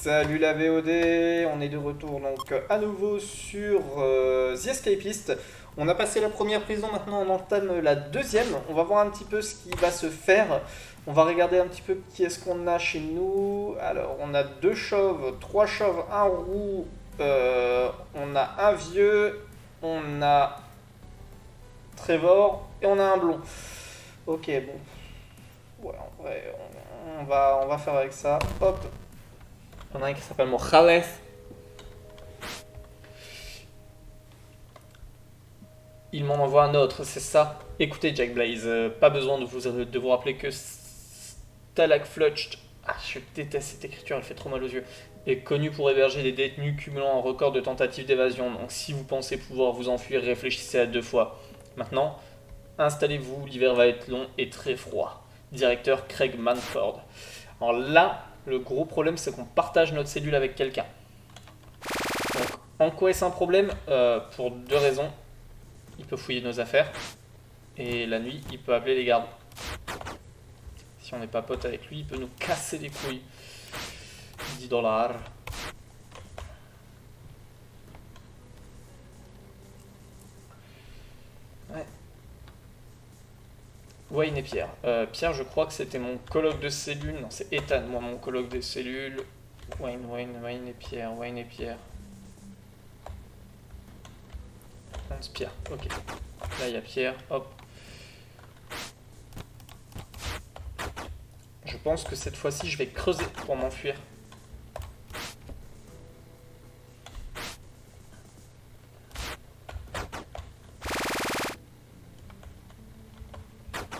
Salut la VOD, on est de retour donc à nouveau sur The Escapist. On a passé la première prison, maintenant on entame la deuxième. On va voir un petit peu ce qui va se faire. On va regarder un petit peu qui est-ce qu'on a chez nous. Alors on a deux chauves, trois chauves, un roux, on a un vieux, on a Trevor et on a un blond. Ok, bon, ouais, en vrai, on va faire avec ça. Hop, on a un qui s'appelle Mojales. Il m'en envoie un autre, c'est ça. Écoutez, Jack Blaze, pas besoin de vous rappeler que Stalag Flutched, je déteste cette écriture, elle fait trop mal aux yeux, est connu pour héberger des détenus cumulant un record de tentatives d'évasion. Donc si vous pensez pouvoir vous enfuir, réfléchissez à deux fois. Maintenant, installez-vous, l'hiver va être long et très froid. Directeur Craig Manford. Alors là, le gros problème, c'est qu'on partage notre cellule avec quelqu'un. Donc, en quoi est-ce un problème Pour deux raisons. Il peut fouiller nos affaires. Et la nuit, il peut appeler les gardes. Si on n'est pas pote avec lui, il peut nous casser les couilles. 10 $. Ouais. Wayne et Pierre. Pierre, je crois que c'était mon coloc de cellule. Non, c'est Ethan, moi, mon coloc de cellule. Wayne et Pierre. Wayne et Pierre. Hans Pierre, ok. Là, il y a Pierre, hop. Je pense que cette fois-ci, je vais creuser pour m'enfuir.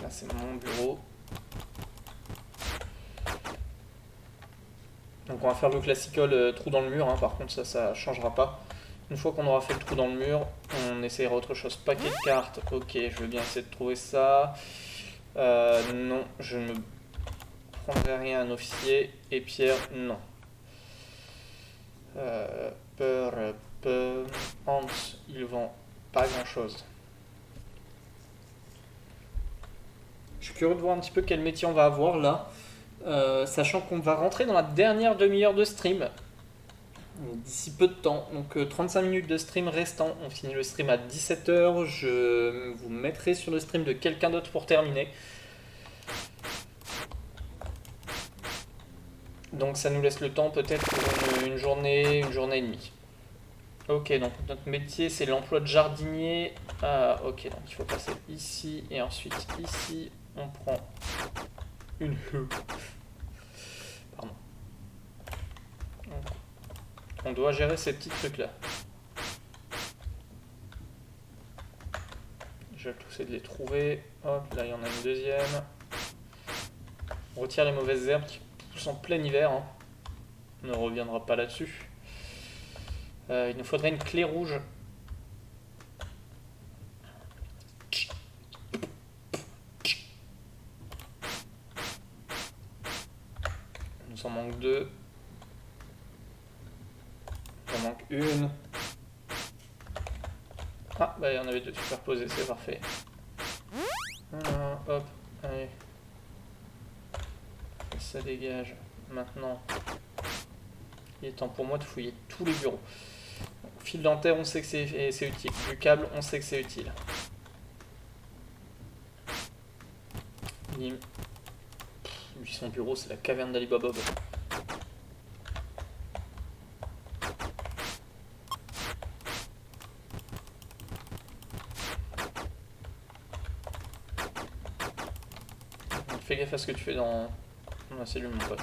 Là, c'est mon bureau. Donc on va faire le classical trou dans le mur, hein. Par contre ça changera pas. Une fois qu'on aura fait le trou dans le mur, on essayera autre chose. Paquet de cartes, ok, je veux bien essayer de trouver ça. Non, je ne prendrai rien à un officier. Et Pierre, non. Hans, il vend pas grand chose. Je suis curieux de voir un petit peu quel métier on va avoir là. Sachant qu'on va rentrer dans la dernière demi-heure de stream d'ici peu de temps, donc 35 minutes de stream restant. On finit le stream à 17h. Je vous mettrai sur le stream de quelqu'un d'autre pour terminer. Donc ça nous laisse le temps peut-être pour une journée et demie. Ok, donc notre métier c'est l'emploi de jardinier. Ok, donc il faut passer ici et ensuite ici. On prend une Pardon. On doit gérer ces petits trucs là. Je vais essayer de les trouver. Hop, là il y en a une deuxième. On retire les mauvaises herbes qui poussent en plein hiver. Hein. On ne reviendra pas là-dessus. Il nous faudrait une clé rouge. Il nous en manque deux. Il en manque une. Ah, bah il y en avait deux superposés, c'est parfait. Hop, allez. Ça dégage. Maintenant, il est temps pour moi de fouiller tous les bureaux. Fil dentaire, on sait que c'est utile. Du câble, on sait que c'est utile. Lui, son bureau, c'est la caverne d'Ali Baba. Fais gaffe à ce que tu fais dans la cellule, mon pote.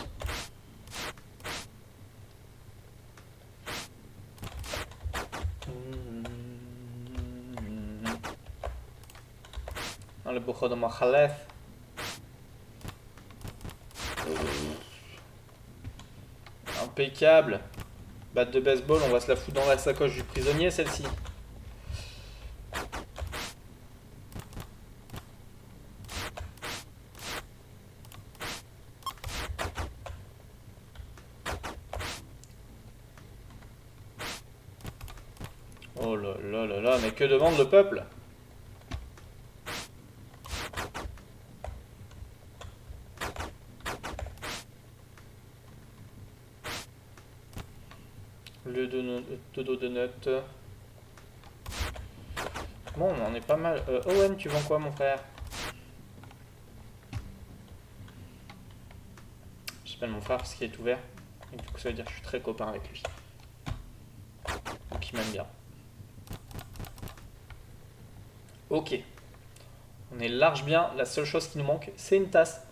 Le bureau de Mojales. Impeccable. Batte de baseball, on va se la foutre dans la sacoche du prisonnier, celle-ci. Oh là là là là, mais que demande le peuple? Le dodo de notes. Bon, on en est pas mal. Owen, tu vends quoi, mon frère? J'appelle mon frère parce qu'il est ouvert. Et du coup, ça veut dire que je suis très copain avec lui. Donc, il m'aime bien. Ok. On est large bien. La seule chose qui nous manque, c'est une tasse.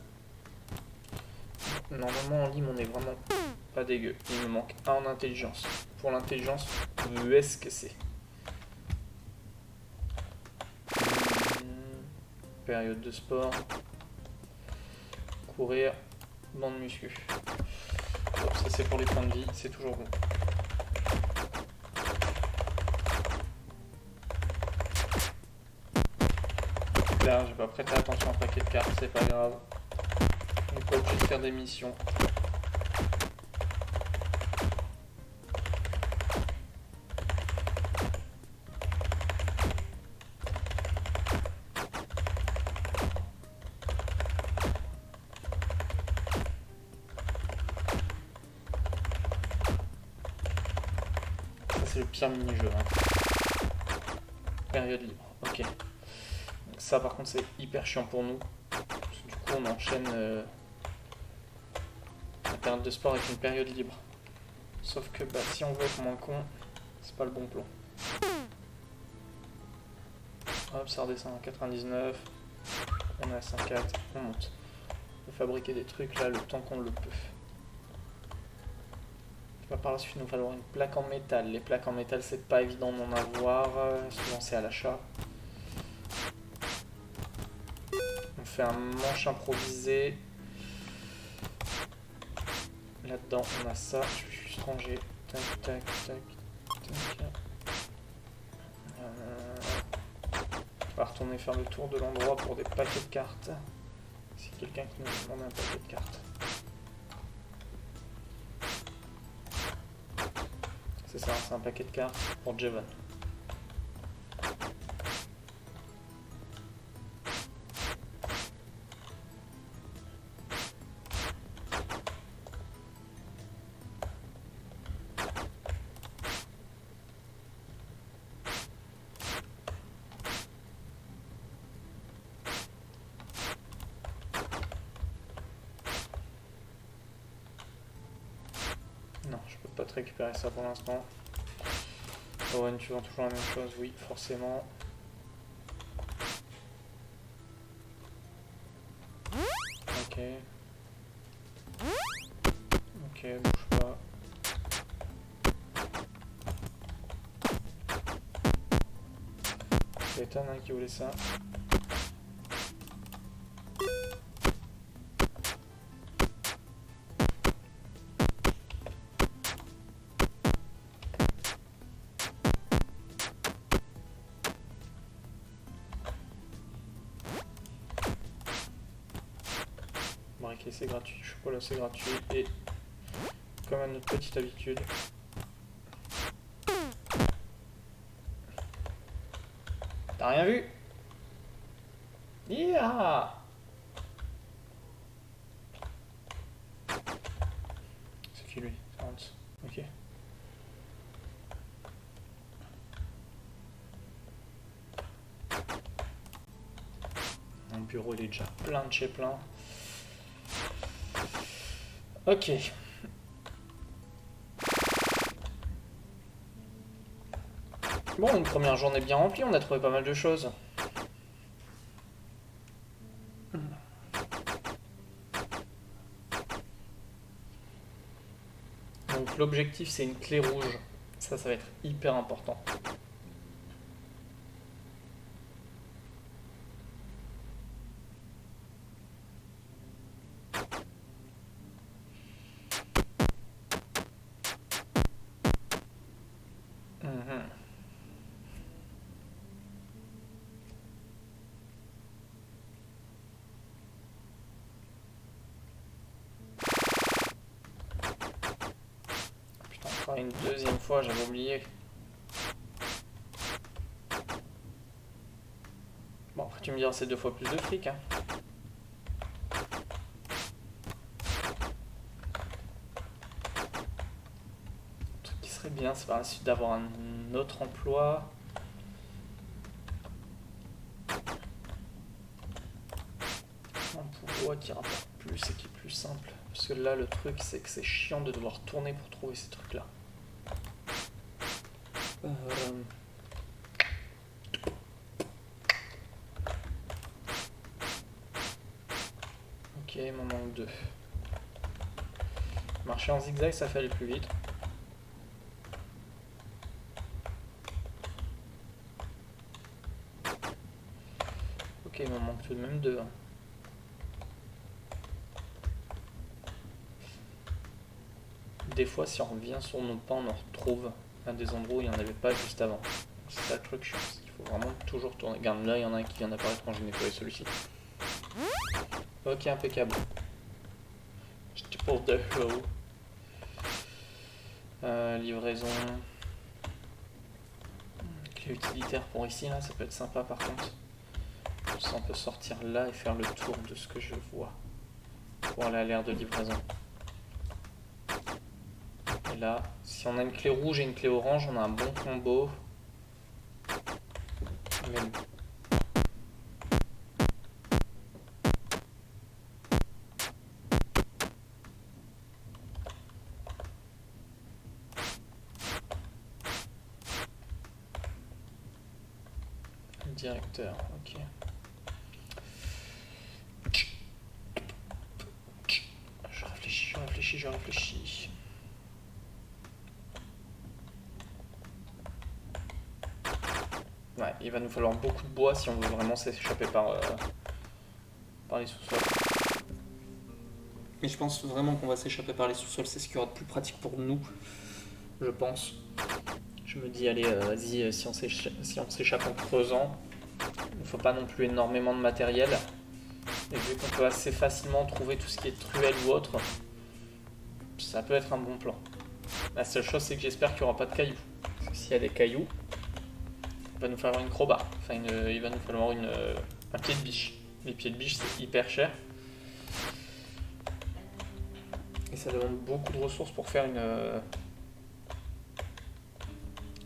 Normalement, en lime, on est vraiment pas dégueu. Il me manque un en intelligence. Pour l'intelligence, où est-ce que c'est? Période de sport. Courir. Bande muscu. Hop, ça c'est pour les points de vie, c'est toujours bon. Là, j'ai pas prêté attention à un paquet de cartes, c'est pas grave. On n'est pas obligé de faire des missions. C'est le pire mini-jeu. Hein. Période libre, ok. Donc ça par contre c'est hyper chiant pour nous. Du coup on enchaîne la période de sport avec une période libre. Sauf que bah, si on veut être moins con, c'est pas le bon plan. Hop, ça redescend à 99. On est à 104, on monte. On peut fabriquer des trucs là le temps qu'on le peut. Par la suite, il nous falloir une plaque en métal. Les plaques en métal, c'est pas évident d'en avoir. Souvent, c'est à l'achat. On fait un manche improvisé. Là-dedans, on a ça. Je vais juste ranger. Tac, tac, tac, tac. On va retourner faire le tour de l'endroit pour des paquets de cartes. C'est quelqu'un qui nous demande un paquet de cartes. C'est ça, c'est un paquet de cartes pour Jevan. Non, je peux pas te récupérer ça pour l'instant. Owen, tu vends toujours la même chose? Oui, forcément. Ok. Ok, bouge pas. C'est Ethan hein, qui voulait ça. Briquet c'est gratuit, chocolat c'est gratuit et comme à notre petite habitude. T'as rien vu? Yeah! C'est qui lui? C'est Hans. Ok. Mon bureau il est déjà plein de chez plein. Ok. Bon, une première journée bien remplie, on a trouvé pas mal de choses. Donc l'objectif c'est une clé rouge. Ça va être hyper important. Putain, on fera une deuxième fois, j'avais oublié. Bon, après tu me diras c'est 2 fois plus de fric. Hein. serait bien, c'est par la suite d'avoir un autre emploi. Un pourvoi qui rapporte plus et qui est plus simple. Parce que là, le truc, c'est que c'est chiant de devoir tourner pour trouver ces trucs-là. Ok, il m'en manque 2. Marcher en zigzag, ça fait aller plus vite. Ok, il m'en manque tout de même 2. Des fois, si on revient sur nos pas, on en retrouve à des endroits où il n'y en avait pas juste avant. C'est ça le truc chiant, c'est qu'il faut vraiment toujours tourner. Regarde, là, il y en a un qui vient d'apparaître quand j'ai nettoyé celui-ci. Ok, impeccable. J'étais pour de show. Livraison. Clé utilitaire pour ici, là, ça peut être sympa par contre. Comme ça, on peut sortir là et faire le tour de ce que je vois. Pour aller à l'aire de livraison. Et là, si on a une clé rouge et une clé orange, on a un bon combo. Mais... Directeur, ok. Je réfléchis. Ouais, il va nous falloir beaucoup de bois si on veut vraiment s'échapper par les sous-sols. Mais je pense vraiment qu'on va s'échapper par les sous-sols, c'est ce qui y aura de plus pratique pour nous, je pense. Je me dis, allez, vas-y, si on s'échappe en creusant, il ne faut pas non plus énormément de matériel. Et vu qu'on peut assez facilement trouver tout ce qui est truelle ou autre, ça peut être un bon plan. La seule chose, c'est que j'espère qu'il n'y aura pas de cailloux. Parce que s'il y a des cailloux, il va nous falloir une crowbar. Enfin, il va nous falloir un pied de biche. Les pieds de biche, c'est hyper cher. Et ça demande beaucoup de ressources pour faire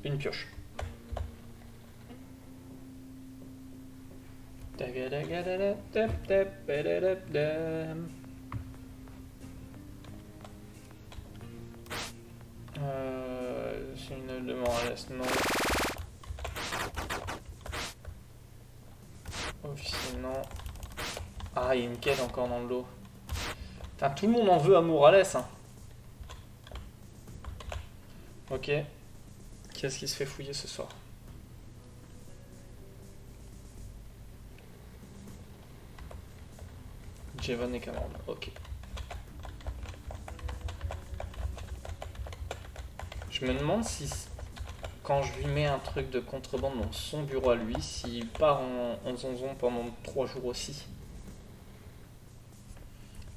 une pioche. C'est une de Morales, non. Officier, non. Ah, il y a une quête encore dans le lot. Putain, tout le monde en veut à Morales, hein. Ok. Qu'est-ce qui se fait fouiller ce soir? Javon et Cameron, ok. Je me demande si, quand je lui mets un truc de contrebande dans son bureau à lui, s'il part en zonzon pendant 3 jours aussi.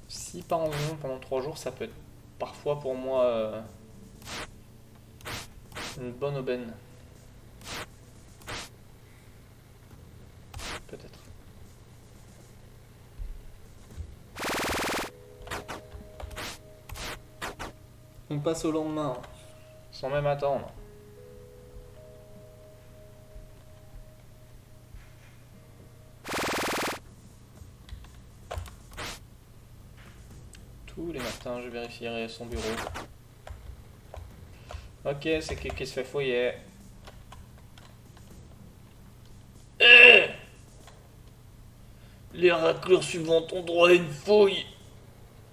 S'il part en zonzon pendant 3 jours, ça peut être parfois pour moi une bonne aubaine. Peut-être. On passe au lendemain, sans même attendre. Tous les matins, je vérifierai son bureau. Ok, c'est qui se fait fouiller. Les raclures suivantes ont droit à une fouille.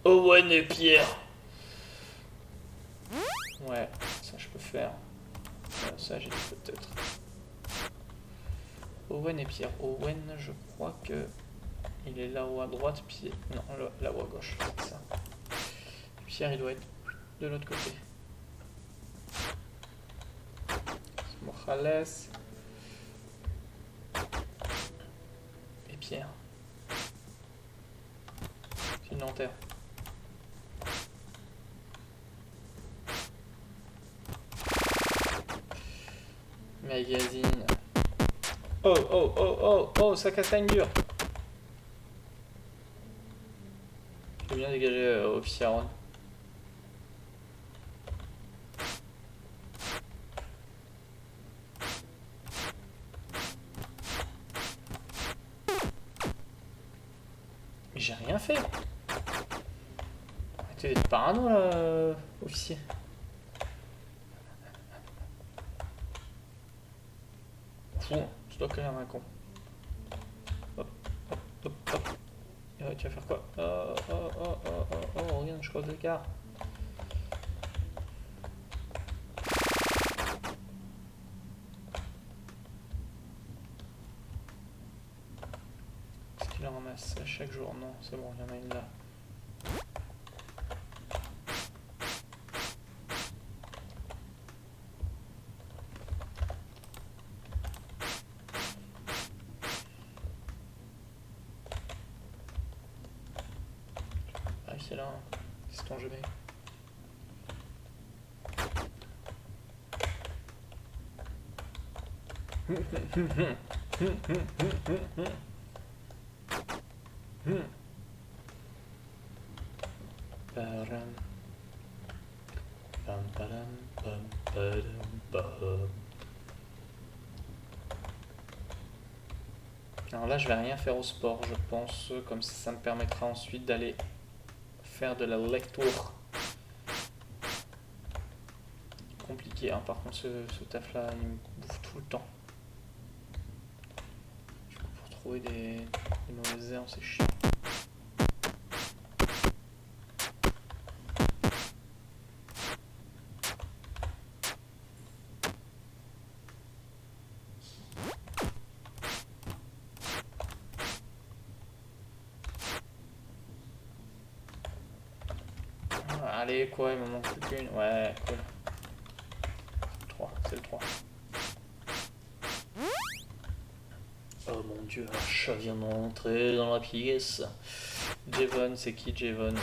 Owen et Pierre. Ouais, ça je peux faire. Ça j'ai dit peut-être. Owen et Pierre. Owen, je crois que il est là-haut à droite, puis non, là-haut à gauche, c'est ça. Pierre, il doit être de l'autre côté. Morales. Et Pierre. C'est une lanterne. Magazine. Oh, ça castagne dur. J'ai bien dégagé officier Aaron. j'ai rien fait. Arrêtez d'être parano là, officier. Fou, tu dois quand même un con. Hop, hop, hop, hop. Et ouais, tu vas faire quoi? Oh, regarde, je croise l'écart. Est-ce qu'il en ramasse à chaque jour? Non, c'est bon, il y en a une là. Ah, c'est là, hein. C'est ton jamais. Alors là, je vais rien faire au sport, je pense, comme ça me permettra ensuite d'aller faire de la lecture. Compliqué, hein. Par contre, ce taf là, il me bouffe tout le temps. Du coup, pour trouver des mauvaises herbes, c'est chiant. Allez, quoi, il me manque plus qu'une. Ouais, cool. 3, c'est le 3. Oh mon dieu, un chat vient d'entrer dans la pièce. Javon, c'est qui Javon?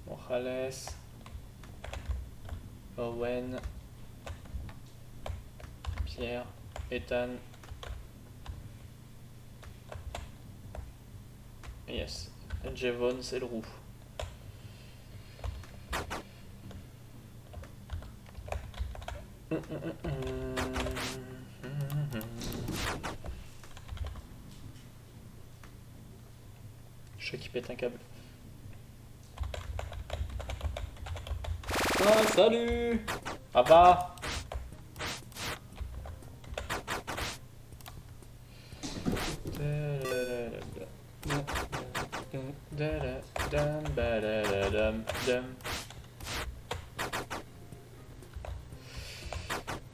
Morales. Owen. Pierre. Ethan. Yes. Javon, c'est le roux. Chat qui pète un câble. Ah, salut! Ah bah!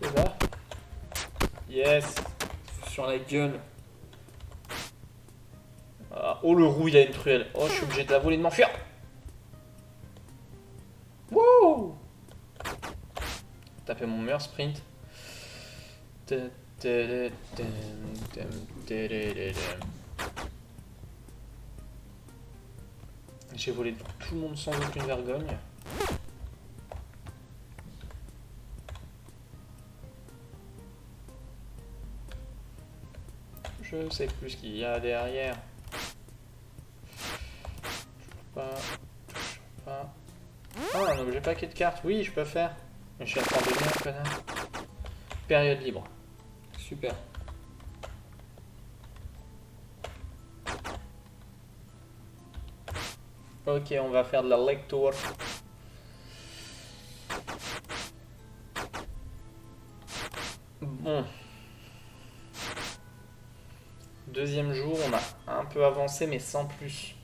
Et là? Yes! Sur la gueule. Ah, oh le roux, il a une truelle. Oh, je suis obligé de la voler de m'enfuir. Wouh! Taper mon meilleur sprint. J'ai volé devant tout le monde sans aucune vergogne. Je sais plus ce qu'il y a derrière. Pas. Ah, un objet paquet de cartes. Oui, je peux faire. Mais je suis en train de donner un connard. Période libre. Super. Ok, on va faire de la lecture. Bon. Deuxième jour, on a un peu avancé, mais sans plus.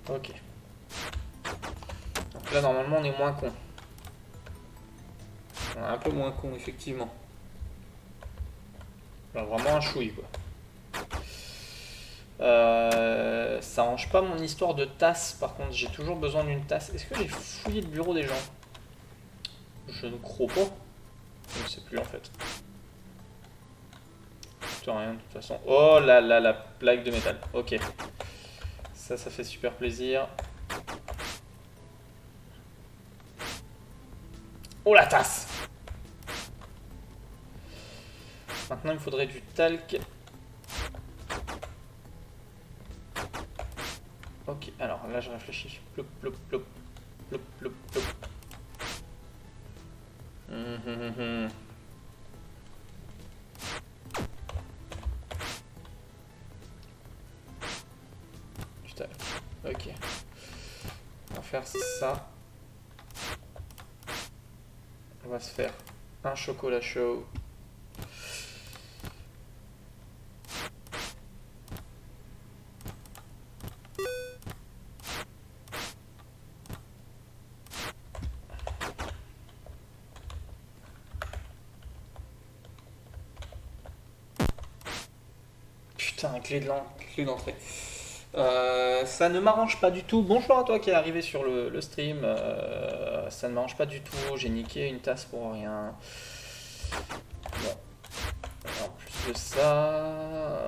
Ok. Donc là, normalement, on est moins con. On est un peu moins con, effectivement. Enfin, vraiment un chouille, quoi. Ça arrange pas mon histoire de tasse, par contre, j'ai toujours besoin d'une tasse. Est-ce que j'ai fouillé le bureau des gens? Je ne crois pas. Je ne sais plus en fait. Putain, rien de toute façon. Oh là là, la plaque de métal. Ok. Ça fait super plaisir. Oh la tasse! Maintenant, il me faudrait du talc. Ok, alors là, je réfléchis. Plop, plop, plop. Plop, plop, plop. Du talc. Ok. On va faire ça. On va se faire un chocolat chaud. Putain, clé d'entrée. Ça ne m'arrange pas du tout. Bonjour à toi qui est arrivé sur le stream. Ça ne m'arrange pas du tout. J'ai niqué une tasse pour rien. Bon. En plus de ça...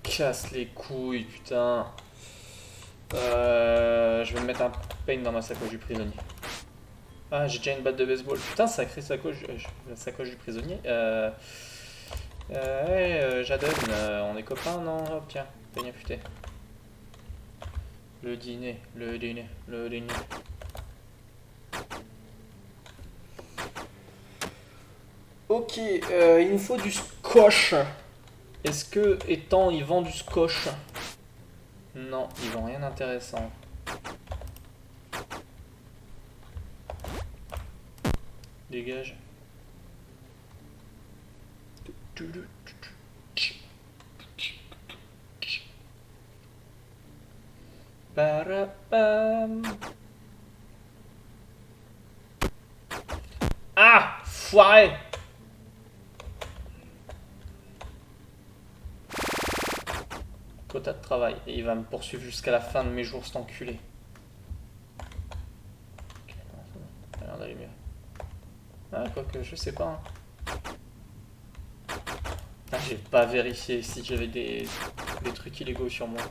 Casse les couilles, putain. Je vais me mettre un pain dans ma sacoche du prisonnier. Ah, j'ai déjà une batte de baseball. Putain, sacrée sacoche, la sacoche du prisonnier. Ouais, Jadon, on est copains, non? Hop, tiens, peigne affûté. Le dîner, le dîner, le dîner. Ok, il nous faut du scotch. Est-ce que, étant, il vend du scotch? Non, il vend rien d'intéressant. Dégage. Ah, foiré. Quota de travail. Et il va me poursuivre jusqu'à la fin de mes jours, cet enculé. Ok, non, ça a l'air d'aller mieux. Ah, quoique, je sais pas. Hein. Ah, j'ai pas vérifié si j'avais des trucs illégaux sur moi.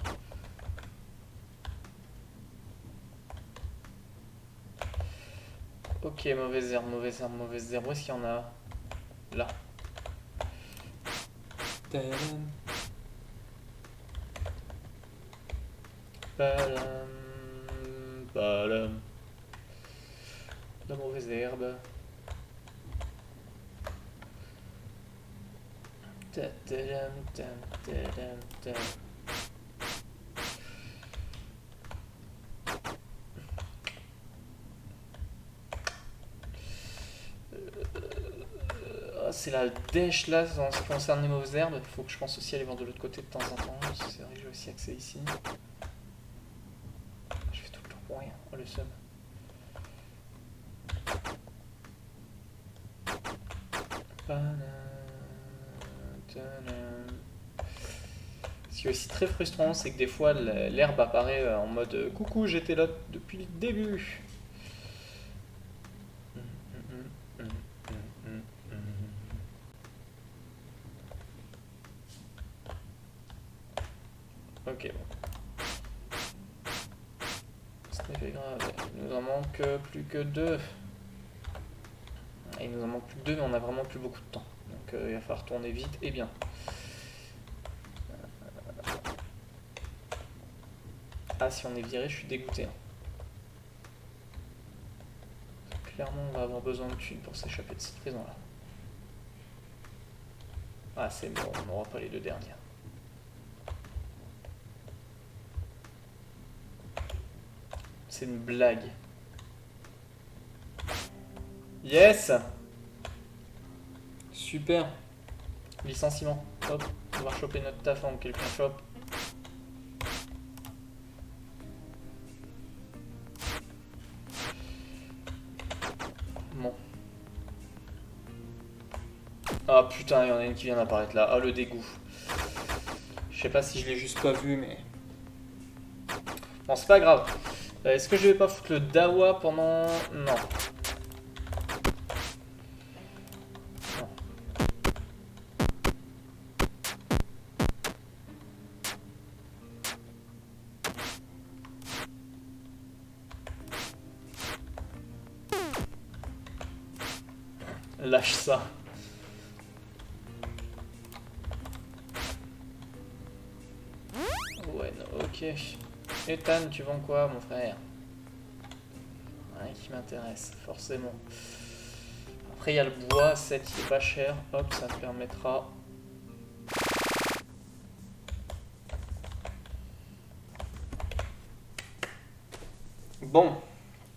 Ok, mauvaise herbe, mauvaise herbe, mauvaise herbe. Où est-ce qu'il y en a? Là. Tadam. Badam, badam. La mauvaise herbe. Tadam, tam, tadam, tam. C'est la dèche là en ce qui concerne les mauvaises herbes. Il faut que je pense aussi aller voir de l'autre côté de temps en temps. C'est vrai que j'ai aussi accès ici. Je fais tout le temps pour rien. Oh le seum. Ce qui est aussi très frustrant, c'est que des fois l'herbe apparaît en mode coucou, j'étais là depuis le début. Ok, bon. Ce n'est pas grave. Il nous en manque plus que 2. Il nous en manque plus que 2, mais on a vraiment plus beaucoup de temps. Donc il va falloir tourner vite et bien. Ah, si on est viré, je suis dégoûté. Hein. Clairement, on va avoir besoin de thunes pour s'échapper de cette prison-là. Ah, c'est bon, on n'aura pas les 2 dernières. C'est une blague. Yes! Super. Licenciement. Hop, on va choper notre taf avant que quelqu'un chope. Bon. Ah putain, il y en a une qui vient d'apparaître là. Ah, le dégoût. Je sais pas si je l'ai juste pas vu, mais... Bon, c'est pas grave. Est-ce que je vais pas foutre le Dawa pendant... Non. Non. Lâche ça. Ouais, non, ok. Ethan, tu vends quoi, mon frère? Rien qui m'intéresse, forcément. Après, il y a le bois, 7, il est pas cher. Hop, ça me permettra... Bon,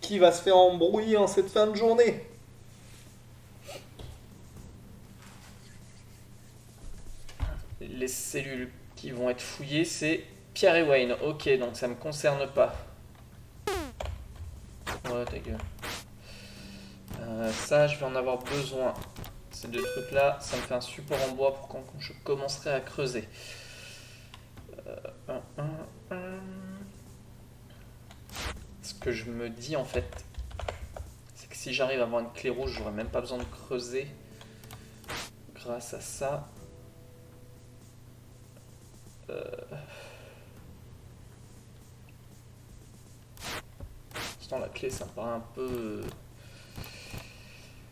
qui va se faire embrouiller en cette fin de journée? Les cellules qui vont être fouillées, c'est Pierre et Wayne. Ok, donc ça me concerne pas. Ouais, ta gueule. Ça, je vais en avoir besoin. Ces deux trucs-là, ça me fait un support en bois pour quand je commencerai à creuser. Ce que je me dis en fait, c'est que si j'arrive à avoir une clé rouge, j'aurais même pas besoin de creuser grâce à ça. Pourtant, la clé, ça me paraît un peu...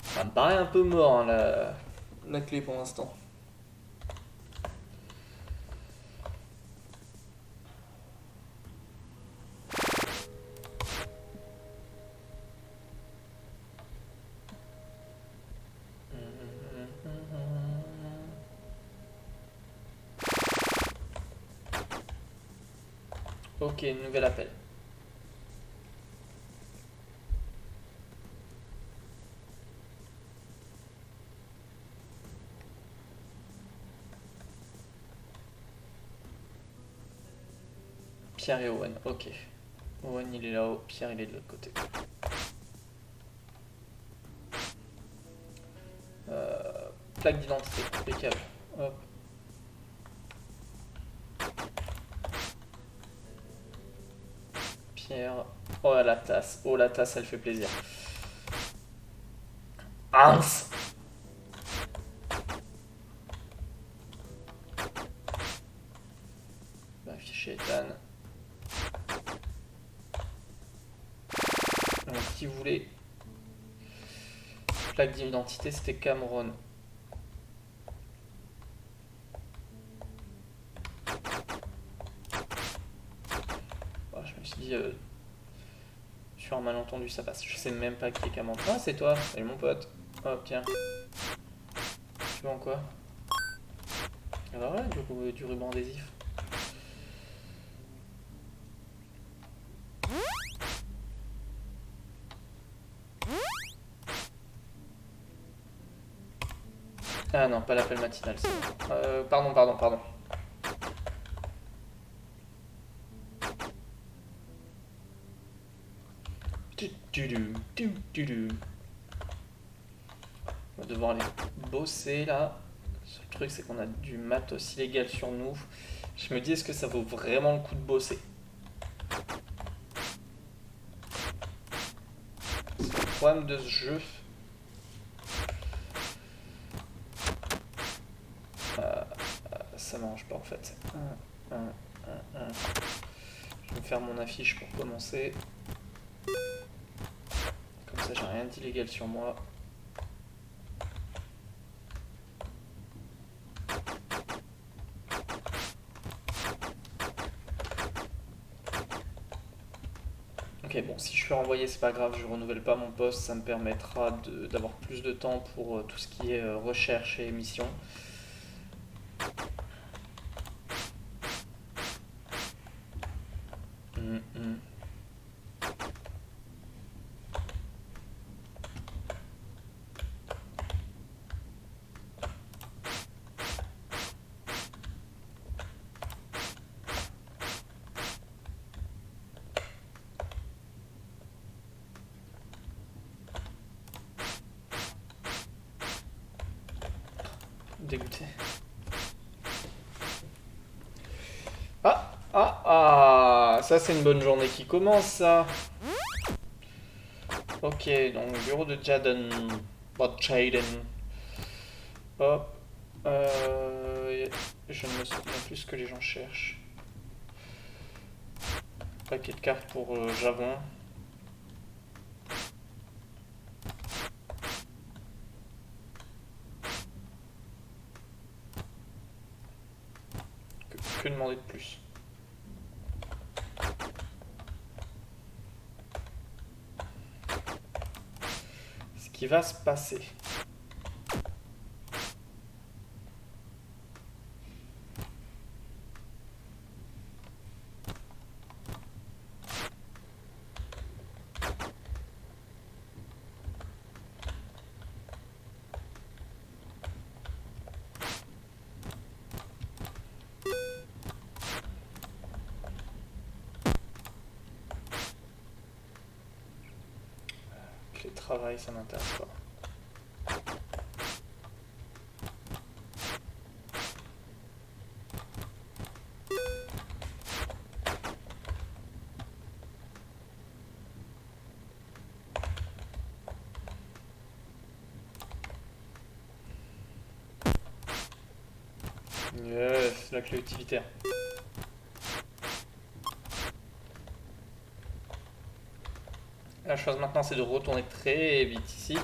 Ça me paraît un peu mort, hein, la clé pour l'instant. Ok, nouvel appel. Pierre et Owen, ok. Owen il est là-haut, Pierre il est de l'autre côté. Plaque d'identité, impeccable. Hop. Pierre. Oh la tasse, elle fait plaisir. Hans. Va afficher Ethan. Donc, qui voulait plaque d'identité, c'était Cameron. Oh, je me suis dit, sur un malentendu, ça passe. Je sais même pas qui est Cameron. Ah, c'est toi, salut mon pote. Hop, tiens. Tu vends quoi? Alors là, du ruban adhésif. Ah non, pas l'appel matinal, c'est bon. Pardon. On va devoir aller bosser là. Le truc, c'est qu'on a du matos illégal sur nous. Je me dis, est-ce que ça vaut vraiment le coup de bosser? C'est le problème de ce jeu. Ça m'arrange pas en fait. Je vais me faire mon affiche pour commencer. Comme ça, j'ai rien d'illégal sur moi. Ok, bon, si je suis renvoyé, c'est pas grave, je renouvelle pas mon poste, ça me permettra d'avoir plus de temps pour tout ce qui est recherche et mission. Dégoûté. Ah, ça c'est une bonne journée qui commence, ça. Ok, donc bureau de Jaden. Pas Jaden. Hop. Je ne me souviens plus ce que les gens cherchent. Paquet de cartes pour Javon. Que demander de plus? Ce qui va se passer. Les travail, ça m'intéresse pas. Yes, la clé utilitaire. La chose maintenant, c'est de retourner très vite ici.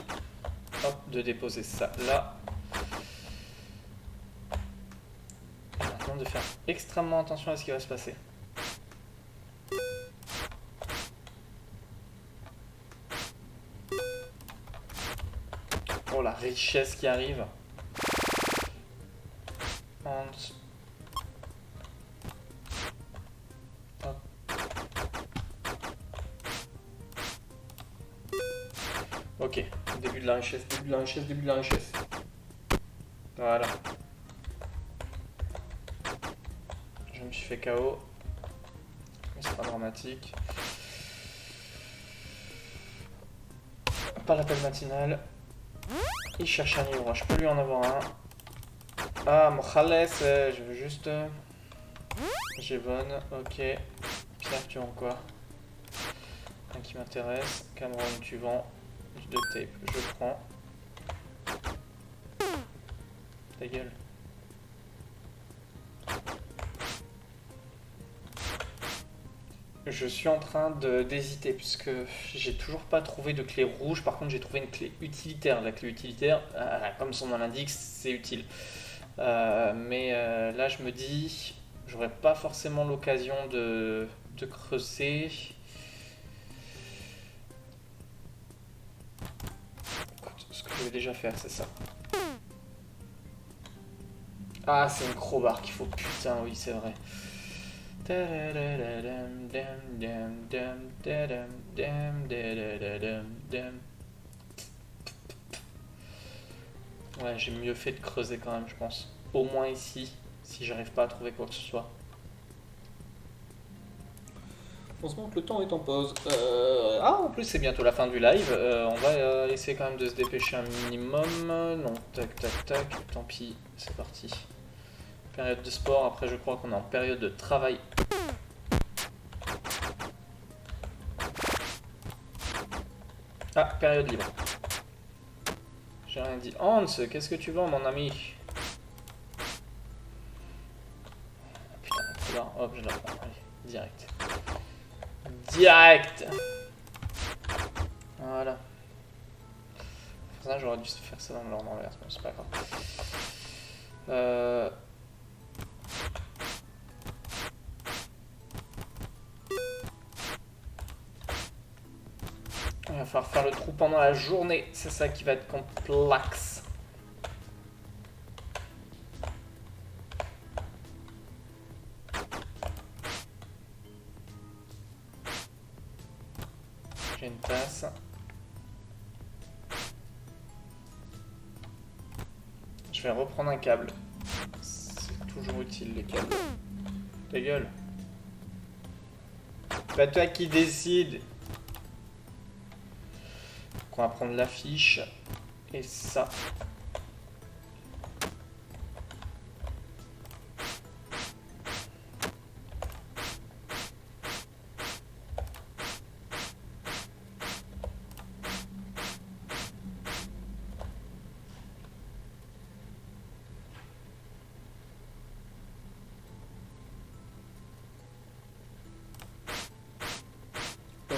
Hop, de déposer ça là. Et maintenant, de faire extrêmement attention à ce qui va se passer. Oh, la richesse qui arrive. Hop. Ok, début de la richesse, début de la richesse, début de la richesse. Voilà. Je me suis fait KO. Mais c'est pas dramatique. Pas l'appel matinal. Il cherche un livre, je peux lui en avoir un. Ah, Morales, je veux juste... J'ai bonne, ok. Pierre, tu vends quoi? Un qui m'intéresse. Cameron, tu vends. Du duct tape, je prends. Ta gueule. Je suis en train d'hésiter puisque j'ai toujours pas trouvé de clé rouge. Par contre, j'ai trouvé une clé utilitaire. La clé utilitaire, comme son nom l'indique, c'est utile. Mais là, je me dis, j'aurais pas forcément l'occasion de creuser. Écoute, ce que je vais déjà faire, c'est ça. Ah, c'est une crowbar qu'il faut. Putain, oui, c'est vrai. Ouais, j'ai mieux fait de creuser quand même, je pense. Au moins ici, si j'arrive pas à trouver quoi que ce soit. On se montre que le temps est en pause. Ah, en plus, c'est bientôt la fin du live. On va essayer quand même de se dépêcher un minimum. Non, tac, tac, tac. Tant pis, c'est parti. Période de sport. Après, je crois qu'on est en période de travail. Ah, période libre. J'ai rien dit. Hans, qu'est-ce que tu vends, mon ami? Putain, là, hop, je la prends. Allez, direct. Direct. Voilà. Ça, j'aurais dû faire ça dans l'ordre inverse, mais c'est pas grave. Il va falloir faire le trou pendant la journée. C'est ça qui va être complexe. J'ai une tasse. Je vais reprendre un câble. C'est toujours utile les câbles. Ta gueule. Pas toi qui décide. Donc on va prendre l'affiche. Et ça.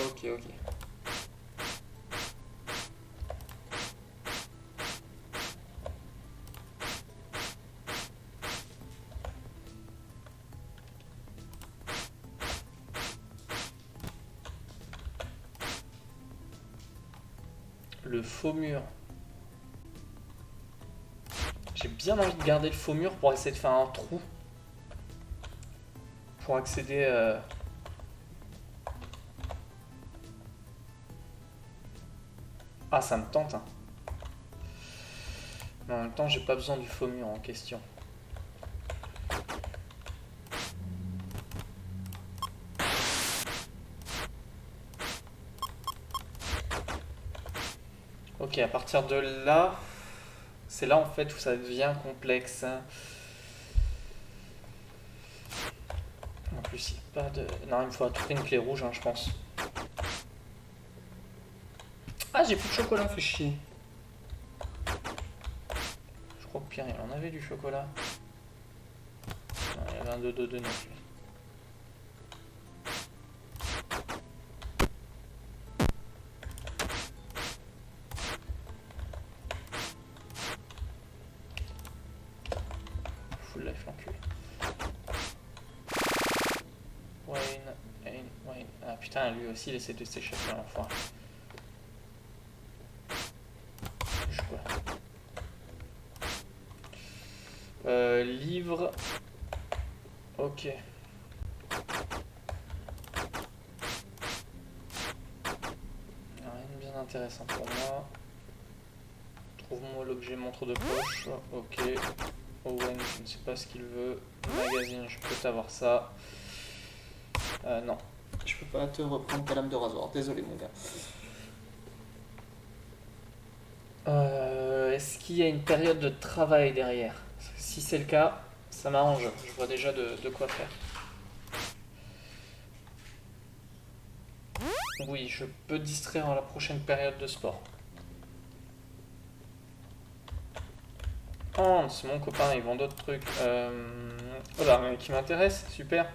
Ok, ok. Le faux mur. J'ai bien envie de garder le faux mur pour essayer de faire un trou. Pour accéder... Ah, ça me tente. Hein. Mais en même temps, j'ai pas besoin du faux mur en question. Ok, à partir de là, c'est là en fait où ça devient complexe. En plus, il n'y a pas de... Non, il me faut trouver une clé rouge, hein, je pense. Ah, j'ai plus de chocolat, fait chier. Je crois que Pierre, il en avait du chocolat. Non, il y avait un 2-2-2 non plus. Full life, l'enculé. Wayne. Ah putain, lui aussi, il essaie de s'échapper, l'enfoiré. Je quoi. Livre. Ok. Rien de bien intéressant pour moi. Trouve-moi l'objet montre de poche. Ok. Owen, je ne sais pas ce qu'il veut. Magazine, je peux t'avoir ça. Non. Je peux pas te reprendre ta lame de rasoir, désolé mon gars. Est-ce qu'il y a une période de travail derrière? Si c'est le cas, ça m'arrange. Je vois déjà de quoi faire. Oui, je peux distraire à la prochaine période de sport. Hans, mon copain, ils vendent d'autres trucs. Voilà, mais qui m'intéresse, super.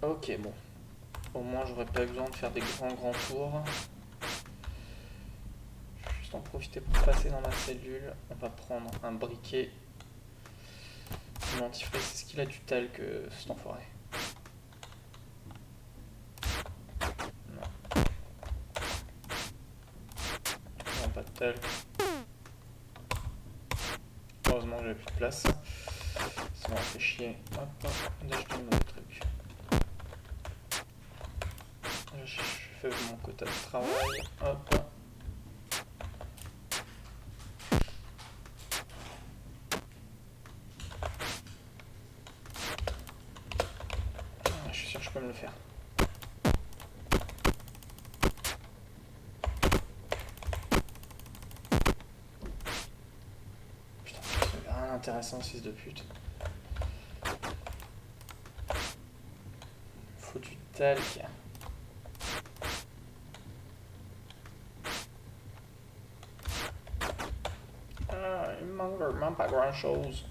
Ok, bon. Au moins, j'aurais pas besoin de faire des grands tours. Je vais juste en profiter pour passer dans ma cellule. On va prendre un briquet. Dentifrice, c'est ce qu'il a du talc, cet enfoiré. Non. Non, pas de talc. Heureusement, j'avais plus de place. Ça m'a fait chier. Hop, d'acheter un mauvais truc. Je fais mon quota de travail. Hop. Je suis sûr que je peux me le faire. Putain, c'est rien d'intéressant, ce fils de pute. Faut du talc. Il me manque vraiment pas grand chose.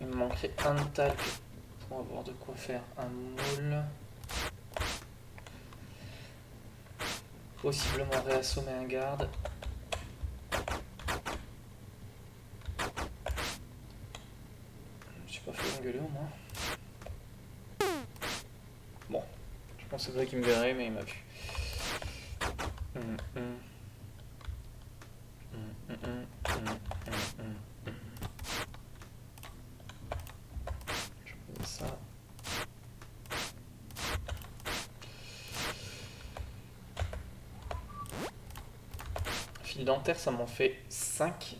Il me manquerait un de talc pour avoir de quoi faire un moule. Possiblement réassommer un garde. Je me suis pas fait engueuler au moins. Bon, je pensais pas qu'il me verrait, mais il m'a vu. Je prends ça. Fil dentaire, ça m'en fait 5.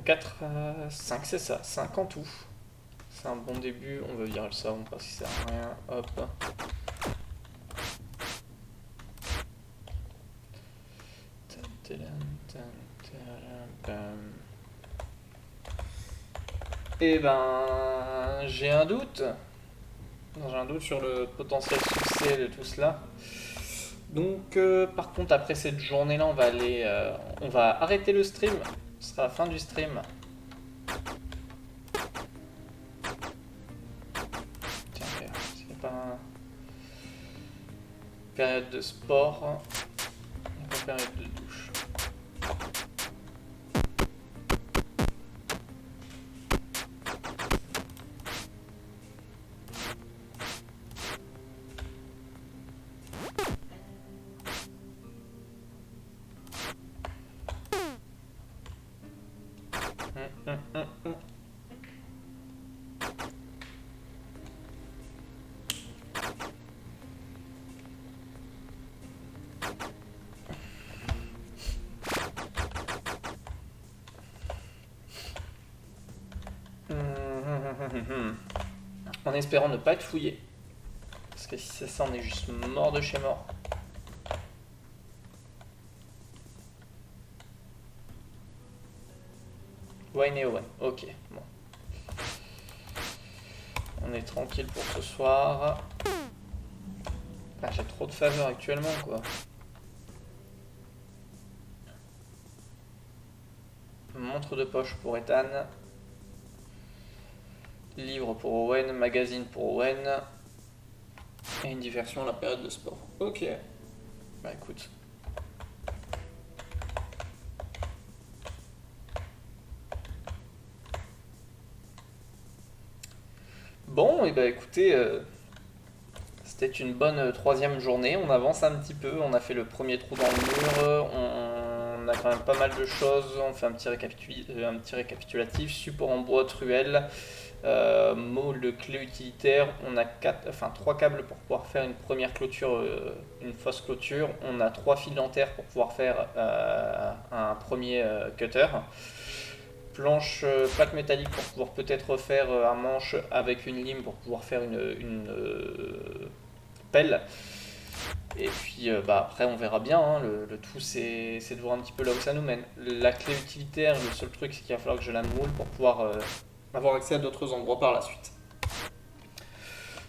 4, 5 c'est ça, 5 en tout. C'est un bon début, on va virer le savon parce qu'il sert à rien. Hop. Eh ben, j'ai un doute. J'ai un doute sur le potentiel succès de tout cela. Donc, par contre, après cette journée-là, on va arrêter le stream. Ce sera la fin du stream. Tiens, c'est pas période de sport, pas période de douche. En espérant ne pas être fouillé. Parce que si c'est ça, on est juste mort de chez mort. Wayne et Owen, ok, bon. On est tranquille pour ce soir. Ah, j'ai trop de faveurs actuellement, quoi. Montre de poche pour Ethan. Livre pour Owen, magazine pour Owen. Et une diversion à la période de sport. Ok. Bah écoute. Bon, et bah écoutez, c'était une bonne troisième journée. On avance un petit peu. On a fait le premier trou dans le mur. On a quand même pas mal de choses. On fait un petit récapitulatif. Support en bois, truelle. Moule, clé utilitaire, on a 3 câbles pour pouvoir faire une première clôture, une fausse clôture, on a 3 fils dentaires pour pouvoir faire un premier cutter, planche, plaque métallique pour pouvoir peut-être faire un manche avec une lime pour pouvoir faire une pelle. Et puis après on verra bien, hein. Le tout c'est de voir un petit peu là où ça nous mène. La clé utilitaire, le seul truc c'est qu'il va falloir que je la moule pour pouvoir avoir accès à d'autres endroits par la suite.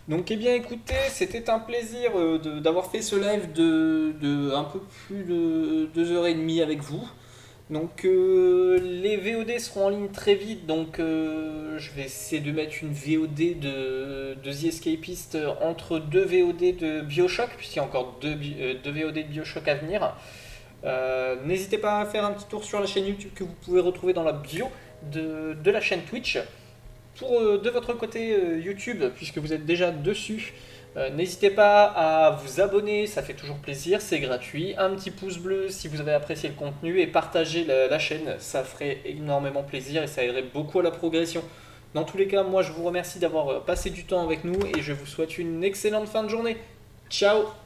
Donc eh bien écoutez, c'était un plaisir d'avoir fait ce live de un peu plus de 2h30 avec vous. Donc les VOD seront en ligne très vite, donc je vais essayer de mettre une VOD de The Escapist entre 2 VOD de Bioshock, puisqu'il y a encore 2 VOD de Bioshock à venir. N'hésitez pas à faire un petit tour sur la chaîne YouTube que vous pouvez retrouver dans la bio de la chaîne Twitch. Pour de votre côté YouTube, puisque vous êtes déjà dessus, n'hésitez pas à vous abonner, ça fait toujours plaisir, c'est gratuit. Un petit pouce bleu si vous avez apprécié le contenu et partagez la chaîne, ça ferait énormément plaisir et ça aiderait beaucoup à la progression. Dans tous les cas, moi je vous remercie d'avoir passé du temps avec nous et je vous souhaite une excellente fin de journée. Ciao!